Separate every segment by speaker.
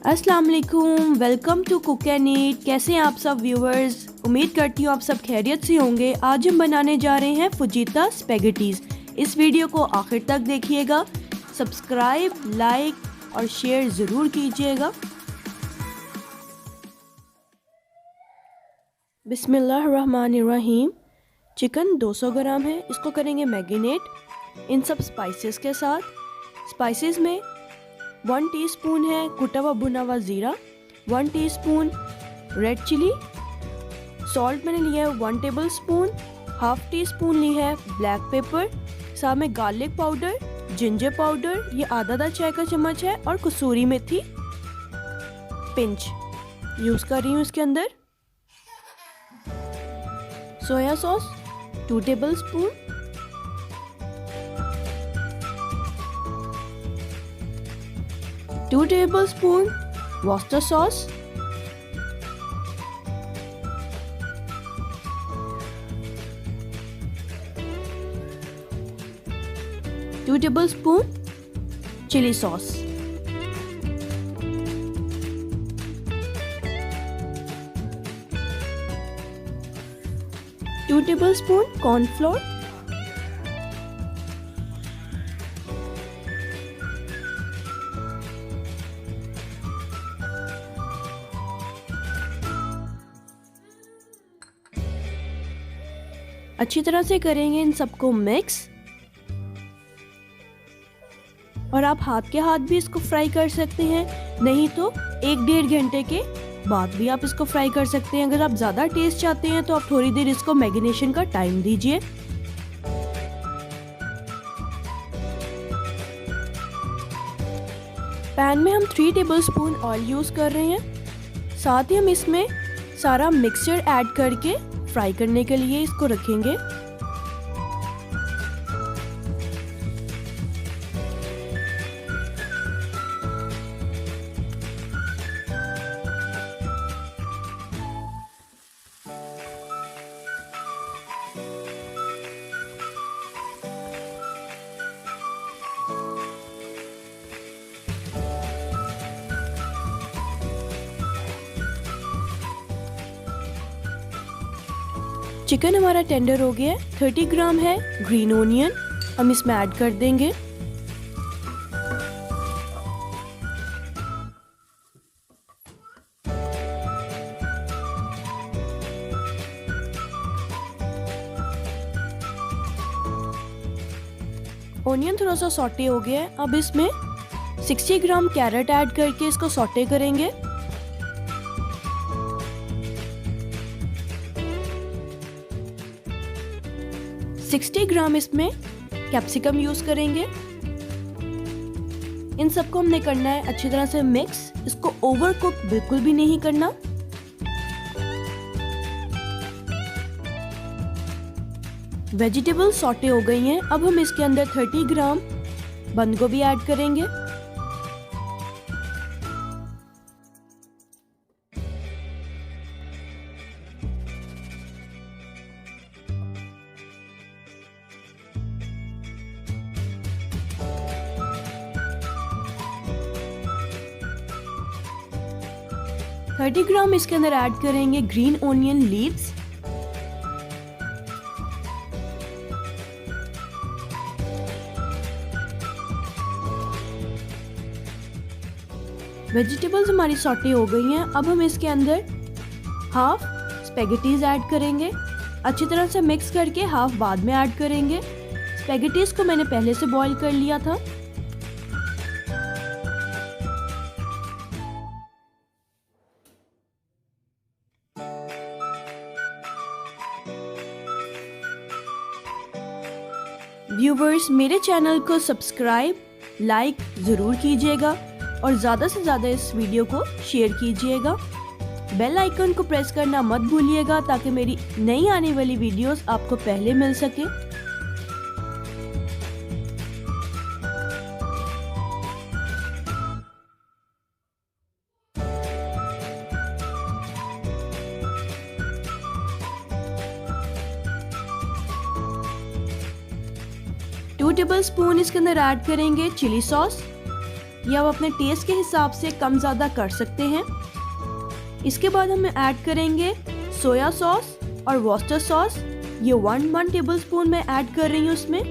Speaker 1: अस्सलाम वालेकुम, welcome to cook and eat. कैसे हैं आप सब व्यूवर्स? उम्मीद करती हूँ आप सब खैरियत से होंगे। आज हम बनाने जा रहे हैं फुजीता स्पैगेटीज़। इस वीडियो को आखिर तक देखिएगा। सब्सक्राइब, लाइक और शेयर ज़रूर कीजिएगा। बिस्मिल्लाहिर्रहमानिर्रहीम। चिकन 200 ग्राम है, इसको करेंगे मैरिनेट इन सब स्पाइसेस के साथ। स्पाइसेस में 1 टीस्पून है कुटा हुआ भुना हुआ ज़ीरा, 1 टीस्पून रेड चिली, सॉल्ट मैंने लिया है 1 tablespoon, half teaspoon ली है ब्लैक पेपर, साथ में गार्लिक पाउडर, जिंजर पाउडर ये आधा चाय का चम्मच है, और कसूरी मेथी पिंच यूज़ कर रही हूँ। इसके अंदर soya sauce 2 tablespoon, two tablespoon Worcester sauce, 2 tablespoon chilli sauce, 2 tablespoon cornflour, अच्छी तरह से करेंगे इन सबको मिक्स। और आप हाथ के हाथ भी इसको फ्राई कर सकते हैं, नहीं तो 1-1.5 घंटे के बाद भी आप इसको फ्राई कर सकते हैं। अगर आप ज़्यादा टेस्ट चाहते हैं तो आप थोड़ी देर इसको मैरिनेशन का टाइम दीजिए। पैन में हम 3 टेबल स्पून ऑयल यूज़ कर रहे हैं। साथ ही हम इसमें सारा मिक्सचर ऐड करके फ्राई करने के लिए इसको रखेंगे। चिकन हमारा टेंडर हो गया है। 30 ग्राम है ग्रीन ओनियन हम इसमें ऐड कर देंगे। ओनियन थोड़ा सा सॉटे हो गया है। अब इसमें 60 ग्राम कैरेट ऐड करके इसको सॉटे करेंगे। $60 ग्राम इसमें कैप्सिकम यूज करेंगे। इन सबको हमने करना है अच्छी तरह से मिक्स। इसको ओवर कुक बिल्कुल भी नहीं करना। वेजिटेबल सॉटे हो गई हैं। अब हम इसके अंदर 30 ग्राम बंद गोभी ऐड करेंगे। $30 ग्राम इसके अंदर ऐड करेंगे ग्रीन ओनियन लीव्स। वेजिटेबल्स हमारी सॉटे हो गई हैं। अब हम इसके अंदर हाफ स्पैगेटीज ऐड करेंगे। अच्छी तरह से मिक्स करके हाफ बाद में ऐड करेंगे। स्पैगेटीज को मैंने पहले से बॉईल कर लिया था। व्यूवर्स, मेरे चैनल को सब्सक्राइब, लाइक ज़रूर कीजिएगा और ज़्यादा से ज़्यादा इस वीडियो को शेयर कीजिएगा। बेल आइकन को प्रेस करना मत भूलिएगा ताकि मेरी नई आने वाली वीडियोस आपको पहले मिल सके। टू टेबल स्पून इसके अंदर ऐड करेंगे चिली सॉस, या आप अपने टेस्ट के हिसाब से कम ज़्यादा कर सकते हैं। इसके बाद हम ऐड करेंगे सोया सॉस और वॉस्टर सॉस। ये 1 टेबलस्पून मैं ऐड कर रही हूँ उसमें।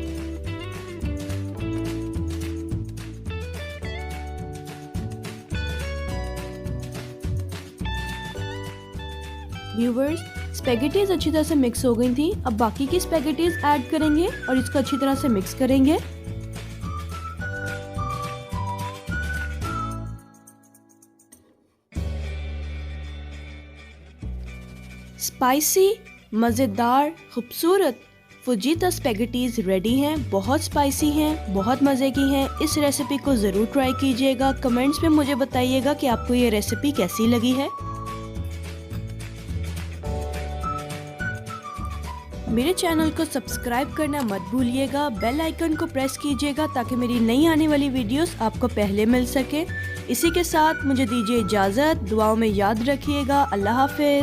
Speaker 1: व्यूवर्स, स्पैगेटीज अच्छी तरह से मिक्स हो गई थी। अब बाकी की स्पैगेटीज ऐड करेंगे और इसको अच्छी तरह से मिक्स करेंगे। स्पाइसी, मज़ेदार, खूबसूरत फुजीता स्पैगेटीज रेडी हैं। बहुत स्पाइसी हैं, बहुत मज़े की हैं। इस रेसिपी को ज़रूर ट्राई कीजिएगा। कमेंट्स में मुझे बताइएगा कि आपको ये रेसिपी कैसी लगी है। मेरे चैनल को सब्सक्राइब करना मत भूलिएगा। बेल आइकन को प्रेस कीजिएगा ताकि मेरी नई आने वाली वीडियोस आपको पहले मिल सके। इसी के साथ मुझे दीजिए इजाज़त। दुआओं में याद रखिएगा। अल्लाह हाफ़िज़।